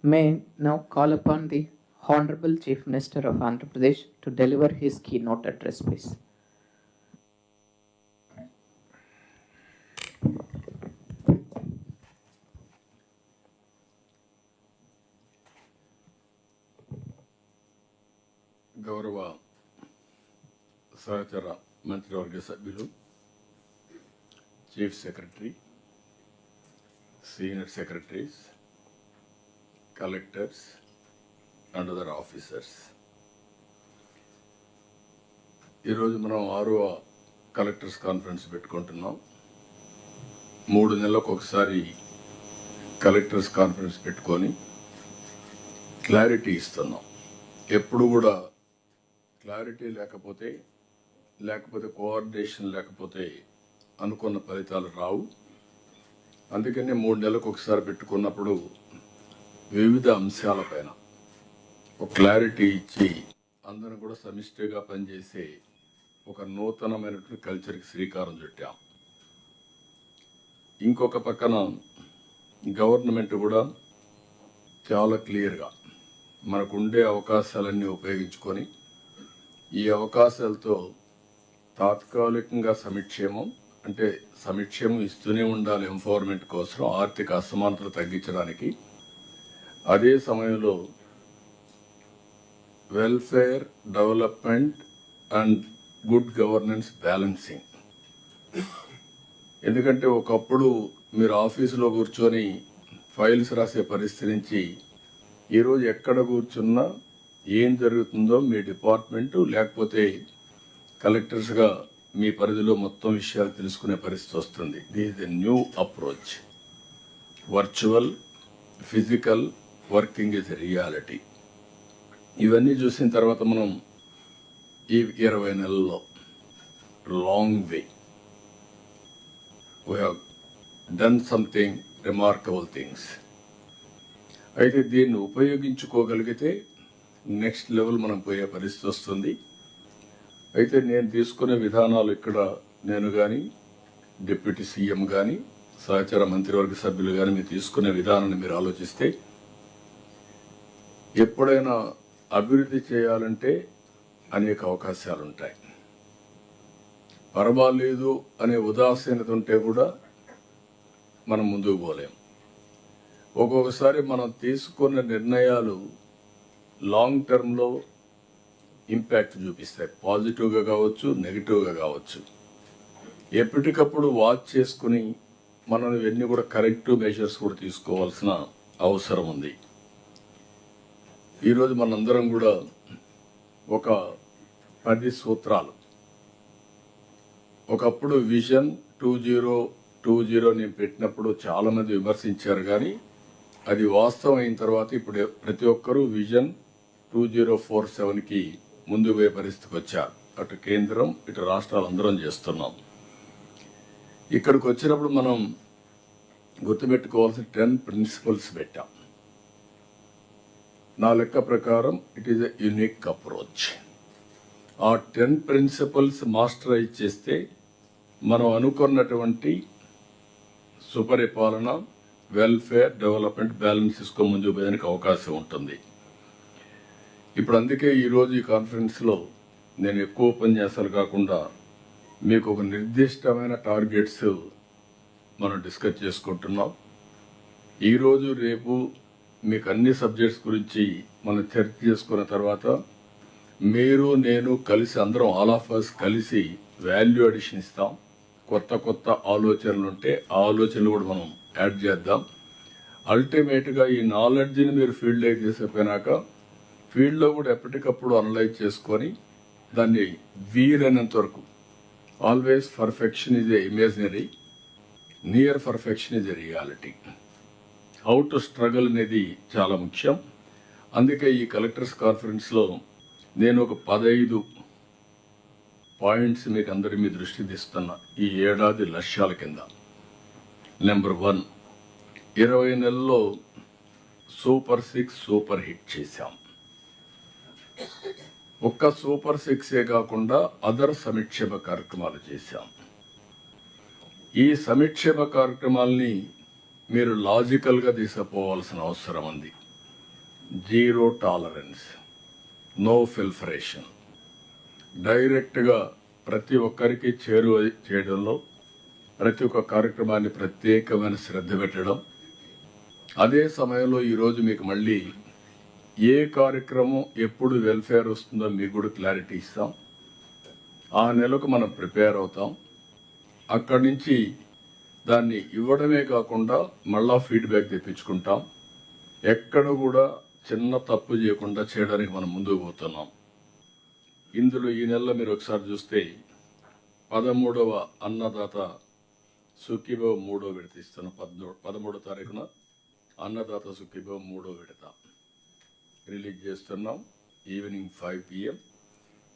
May now call upon the Honorable Chief Minister of Andhra Pradesh to deliver his keynote address, please. గౌరవ సహచర మంత్రివర్గ సభ్యులు, chief secretary, senior secretaries, collectors and other officers, ఈరోజు మనం 6వ collectors conference పెట్టుకుంటున్నాం. 3 నెలలకు ఒకసారి కలెక్టర్స్ కాన్ఫరెన్స్ పెట్టుకొని క్లారిటీ ఇస్తున్నాం. ఎప్పుడు కూడా క్లారిటీ లేకపోతే కోఆర్డినేషన్ లేకపోతే అనుకున్న ఫలితాలు రావు. అందుకనే 3 నెలలకు ఒకసారి పెట్టుకున్నప్పుడు వివిధ అంశాలపైన ఒక క్లారిటీ ఇచ్చి అందరూ కూడా సమిష్టిగా పనిచేసే ఒక నూతనమైనటువంటి కల్చర్కి శ్రీకారం చుట్టాం. ఇంకొక పక్కన గవర్నమెంట్ కూడా చాలా క్లియర్గా మనకు ఉండే అవకాశాలన్నీ ఉపయోగించుకొని ఈ అవకాశాలతో తాత్కాలికంగా సంక్షేమం ఇస్తూనే ఉండాలి. ఎంపవర్మెంట్ కోసం, ఆర్థిక అసమానతలు తగ్గించడానికి, అదే సమయంలో welfare, development and good governance balancing. ఎందుకంటే ఒకప్పుడు మీరు ఆఫీసులో కూర్చొని ఫైల్స్ రాసే పరిస్థితి నుంచి ఈరోజు ఎక్కడ కూర్చున్నా ఏం జరుగుతుందో మీ డిపార్ట్మెంటు లేకపోతే కలెక్టర్స్గా మీ పరిధిలో మొత్తం విషయాలు తెలుసుకునే పరిస్థితి వస్తుంది. This is a new approach. Virtual, physical working is a reality. ఇవన్నీ చూసిన తర్వాత మనం ఈ 20 నెలల్లో long way we have done something remarkable things. అయితే దీన్ని ఉపయోగించుకోగలిగితే నెక్స్ట్ లెవెల్ మనం పోయే పరిస్థితి వస్తుంది. అయితే నేను తీసుకునే విధానాలు ఇక్కడ నేను కానీ, డిప్యూటీ సీఎం కానీ, సహచర మంత్రివర్గ సభ్యులు కానీ మీరు తీసుకునే విధానాన్ని మీరు ఆలోచిస్తే, ఎప్పుడైనా అభివృద్ధి చేయాలంటే అనేక అవకాశాలు ఉంటాయి. పర్వాలేదు అనే ఉదాసీనత ఉంటే కూడా మనం ముందుకు పోలేం. ఒక్కొక్కసారి మనం తీసుకున్న నిర్ణయాలు లాంగ్ టర్మ్లో ఇంపాక్ట్ చూపిస్తాయి. పాజిటివ్గా కావచ్చు, నెగిటివ్గా కావచ్చు. ఎప్పటికప్పుడు వాచ్ చేసుకుని మనం ఇవన్నీ కూడా కరెక్టివ్ మెజర్స్ కూడా తీసుకోవాల్సిన అవసరం ఉంది. ఈరోజు మనందరం కూడా ఒక 10 సూత్రాలు, ఒకప్పుడు విజన్ 2020 నేను పెట్టినప్పుడు చాలామంది విమర్శించారు, కానీ అది వాస్తవం అయిన తర్వాత ఇప్పుడు ప్రతి ఒక్కరూ విజన్ 2047కి ముందు పోయే పరిస్థితికి వచ్చారు. అటు కేంద్రం, ఇటు రాష్ట్రాలు అందరం చేస్తున్నాం. ఇక్కడికి వచ్చినప్పుడు మనం గుర్తుపెట్టుకోవాల్సిన 10 ప్రిన్సిపల్స్ పెట్టాం. నా లెక్క ప్రకారం it is a unique approach. ఆ 10 ప్రిన్సిపల్స్ మాస్టరైజ్ చేస్తే మనం అనుకున్నటువంటి సుపరిపాలన, వెల్ఫేర్, డెవలప్మెంట్ బ్యాలెన్స్ తీసుకొని ముందుకు పోయేందుకు అవకాశం ఉంటుంది. ఇప్పుడు అందుకే ఈరోజు ఈ కాన్ఫరెన్స్లో నేను ఎక్కువ ఉపన్యాసాలు కాకుండా మీకు ఒక నిర్దిష్టమైన టార్గెట్స్ మనం డిస్కస్ చేసుకుంటున్నాం. ఈరోజు రేపు మీకు అన్ని సబ్జెక్ట్స్ గురించి మనం చర్చ చేసుకున్న తర్వాత మీరు నేను కలిసి అందరం ఆల్ ఆఫ్ అస్ కలిసి వాల్యూ అడిషన్ ఇస్తాం. కొత్త ఆలోచనలు ఉంటే ఆ ఆలోచనలు కూడా మనం యాడ్ చేద్దాం. అల్టిమేట్గా ఈ నాలెడ్జ్ని మీరు ఫీల్డ్లోకి చేసిపోయినాక ఫీల్డ్లో కూడా ఎప్పటికప్పుడు అనలైజ్ చేసుకొని దాన్ని వీలైనంత వరకు, always perfection is a imaginary, near perfection is a reality. How to struggle అనేది చాలా ముఖ్యం. అందుకే ఈ కలెక్టర్స్ కాన్ఫరెన్స్లో నేను ఒక 15 పాయింట్స్ మీకు అందరి మీ దృష్టి తీస్తున్నా. ఈ ఏడాది లక్ష్యాల కింద నెంబర్ 1, 20 నెలల్లో సూపర్ 6 సూపర్ హిట్ చేశాం. ఒక్క సూపర్ 6ఏ కాకుండా అదర్ సంక్షేమ కార్యక్రమాలు చేశాం. ఈ సంక్షేమ కార్యక్రమాల్ని మీరు లాజికల్గా తీసుకుపోవాల్సిన అవసరం ఉంది. జీరో టాలరెన్స్, నో ఫిల్ఫరేషన్, డైరెక్ట్గా ప్రతి ఒక్కరికి చేరువ చేయడంలో ప్రతి ఒక్క కార్యక్రమాన్ని ప్రత్యేకమైన శ్రద్ధ పెట్టడం. అదే సమయంలో ఈరోజు మీకు మళ్ళీ ఏ కార్యక్రమం ఎప్పుడు వెల్ఫేర్ వస్తుందో మీకు కూడా క్లారిటీ ఇస్తాం. ఆ నెలకు మనం ప్రిపేర్ అవుతాం. అక్కడి నుంచి దాన్ని ఇవ్వడమే కాకుండా మళ్ళా ఫీడ్బ్యాక్ తెప్పించుకుంటాం. ఎక్కడ కూడా చిన్న తప్పు చేయకుండా చేయడానికి మనం ముందుకు పోతున్నాం. ఇందులో ఈ నెలలో మీరు ఒకసారి చూస్తే 13వ అన్నదాత సుఖీభవ 3వ విడత ఇస్తున్నాం. 13వ తారీఖున అన్నదాత సుఖీభవ 3వ విడత రిలీజ్ చేస్తున్నాం. ఈవినింగ్ 5 PM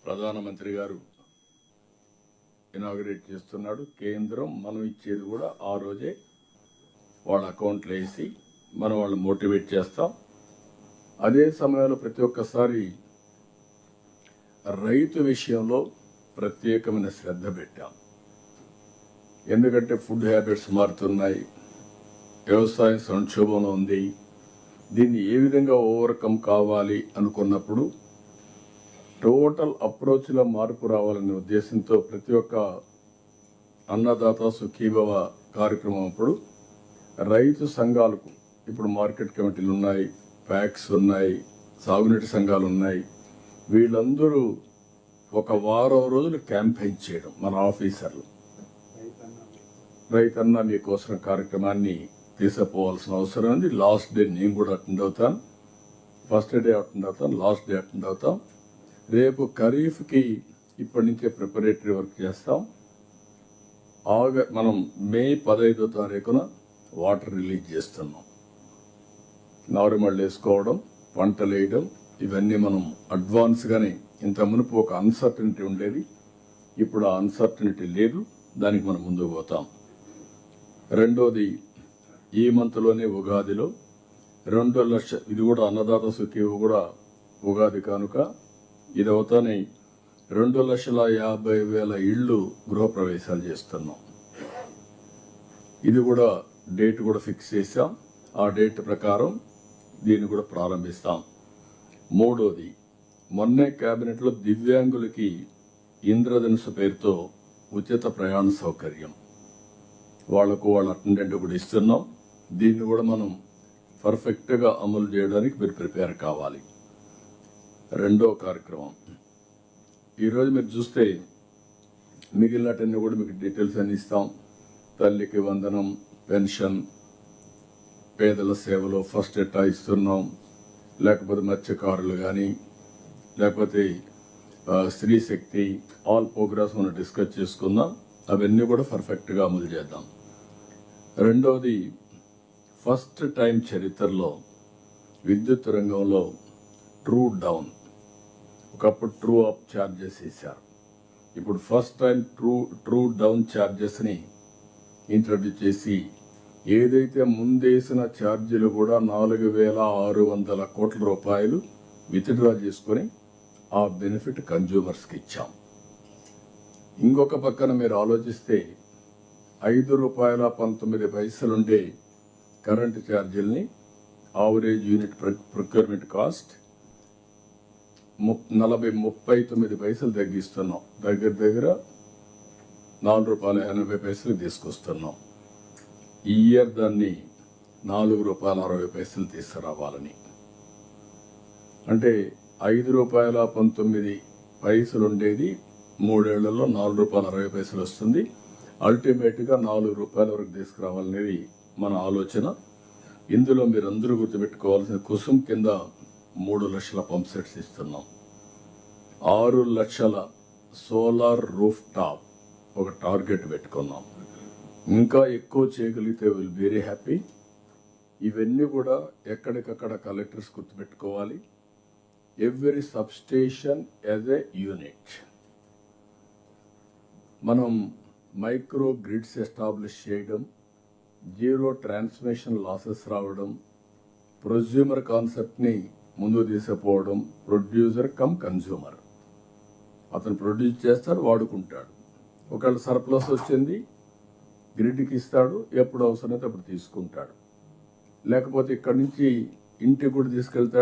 ప్రధానమంత్రి గారు ఇనాగరేట్ చేస్తున్నాడు. కేంద్రం మనం ఇచ్చేది కూడా ఆ రోజే వాళ్ళ అకౌంట్లో వేసి మనం వాళ్ళు మోటివేట్ చేస్తాం. అదే సమయంలో ప్రతి ఒక్కసారి రైతు విషయంలో ప్రత్యేకమైన శ్రద్ధ పెట్టాం. ఎందుకంటే ఫుడ్ హ్యాబిట్స్ మారుతున్నాయి, వ్యవసాయం సంక్షోభంలో ఉంది. దీన్ని ఏ విధంగా ఓవర్కమ్ కావాలి అనుకున్నప్పుడు టోటల్ అప్రోచ్లో మార్పు రావాలనే ఉద్దేశంతో ప్రతి ఒక్క అన్నదాత సుఖీభవ కార్యక్రమం అప్పుడు రైతు సంఘాలకు ఇప్పుడు మార్కెట్ కమిటీలు ఉన్నాయి, ప్యాక్స్ ఉన్నాయి, సాగునీటి సంఘాలు ఉన్నాయి. వీళ్ళందరూ ఒక వారం రోజులు క్యాంపెయిన్ చేయడం, మన ఆఫీసర్లు రైతన్న మీకోసం కార్యక్రమాన్ని తీసుకుపోవాల్సిన అవసరం ఉంది. లాస్ట్ డే నేను కూడా అటెండ్ అవుతాను, ఫస్ట్ డే అటెండ్ అవుతాను, లాస్ట్ డే అటెండ్ అవుతాం. రేపు ఖరీఫ్కి ఇప్పటి నుంచే ప్రిపరేటరీ వర్క్ చేస్తాం. మనం మే 15వ తారీఖున వాటర్ రిలీజ్ చేస్తున్నాం. నారుమళ్ళు వేసుకోవడం, పంటలు వేయడం, ఇవన్నీ మనం అడ్వాన్స్గానే, ఇంత మునుపు ఒక అన్సర్టనిటీ ఉండేది, ఇప్పుడు ఆ అన్సర్టనిటీ లేదు. దానికి మనం ముందుకు పోతాం. రెండోది, ఈ మంత్లోనే ఉగాదిలో 2 లక్షలు, ఇది కూడా అన్నదాత సుఖీభవ కూడా ఉగాది కానుక, ఇది అవుతానే 2,50,000 ఇళ్ళు గృహప్రవేశాలు చేస్తున్నాం. ఇది కూడా డేట్ కూడా ఫిక్స్ చేశాం. ఆ డేట్ ప్రకారం దీన్ని కూడా ప్రారంభిస్తాం. మూడోది, మొన్నే కేబినెట్లో దివ్యాంగులకి ఇంద్రధనుసు పేరుతో ఉచిత ప్రయాణ సౌకర్యం వాళ్లకు వాళ్ళ అటెండెంట్ కూడా ఇస్తున్నాం. దీన్ని కూడా మనం పర్ఫెక్ట్గా అమలు చేయడానికి మీరు ప్రిపేర్ కావాలి. రెండో కార్యక్రమం, ఈరోజు మీరు చూస్తే మిగిలినటన్నీ కూడా మీకు డీటెయిల్స్ అన్ని ఇస్తాం. తల్లికి వందనం, పెన్షన్, పేదల సేవలో ఫస్ట్ ఎట్టా ఇస్తున్నాం, లేకపోతే మత్స్యకారులు కానీ, లేకపోతే స్త్రీ శక్తి, ఆల్ ప్రోగ్రామ్స్ మనం డిస్కస్ చేసుకుందాం. అవన్నీ కూడా పర్ఫెక్ట్గా అమలు చేద్దాం. రెండవది, ఫస్ట్ టైం చరిత్రలో విద్యుత్ రంగంలో ట్రూ డౌన్, ఒకప్పుడు ట్రూ అప్ ఛార్జెస్ వేశారు. ఇప్పుడు ఫస్ట్ టైం ట్రూ డౌన్ ఛార్జెస్ని ఇంట్రడ్యూస్ చేసి, ఏదైతే ముందేసిన ఛార్జీలు కూడా 4,600 కోట్ల రూపాయలు విత్డ్రా చేసుకొని ఆ బెనిఫిట్ కన్జ్యూమర్స్కి ఇచ్చాం. ఇంకొక పక్కన మీరు ఆలోచిస్తే ₹5.19 ఉండే కరెంటు ఛార్జీల్ని ఆవరేజ్ యూనిట్ ప్రొక్యూర్మెంట్ కాస్ట్ 39 తగ్గిస్తున్నాం. దగ్గర ₹4.80 తీసుకొస్తున్నాం. ఈ ఇయర్ దాన్ని ₹4.60 తీసుకురావాలని, అంటే ₹5.19 ఉండేది 3 ఏళ్లలో ₹4.60 వస్తుంది. అల్టిమేట్గా ₹4 వరకు తీసుకురావాలనేది మన ఆలోచన. ఇందులో మీరు అందరూ గుర్తుపెట్టుకోవాల్సిన, కుసుమ్ కింద 3 లక్షల పంప్ సెట్స్ ఇస్తున్నాం. 6 లక్షల సోలార్ రూఫ్ టాప్ ఒక టార్గెట్ పెట్టుకున్నాం. ఇంకా ఎక్కువ చేయగలిగితే విల్ వెరీ హ్యాపీ. ఇవన్నీ కూడా ఎక్కడికక్కడ కలెక్టర్స్ గుర్తుపెట్టుకోవాలి. Every substation as a unit. మనం మైక్రో గ్రిడ్స్ ఎస్టాబ్లిష్ చేయడం, జీరో ట్రాన్స్మిషన్ లాసెస్ రావడం, ప్రొజ్యూమర్ కాన్సెప్ట్ని ముందు తీసుకుపోవడం. ప్రొడ్యూసర్ కమ్ కన్జ్యూమర్, అతను ప్రొడ్యూస్ చేస్తాడు, వాడుకుంటాడు. ఒకవేళ సర్ప్లస్ వచ్చింది గ్రిడ్కి ఇస్తాడు, ఎప్పుడు అవసరమైతే అప్పుడు తీసుకుంటాడు. లేకపోతే ఇక్కడి నుంచి ఇంటికి కూడా తీసుకెళ్తాడు.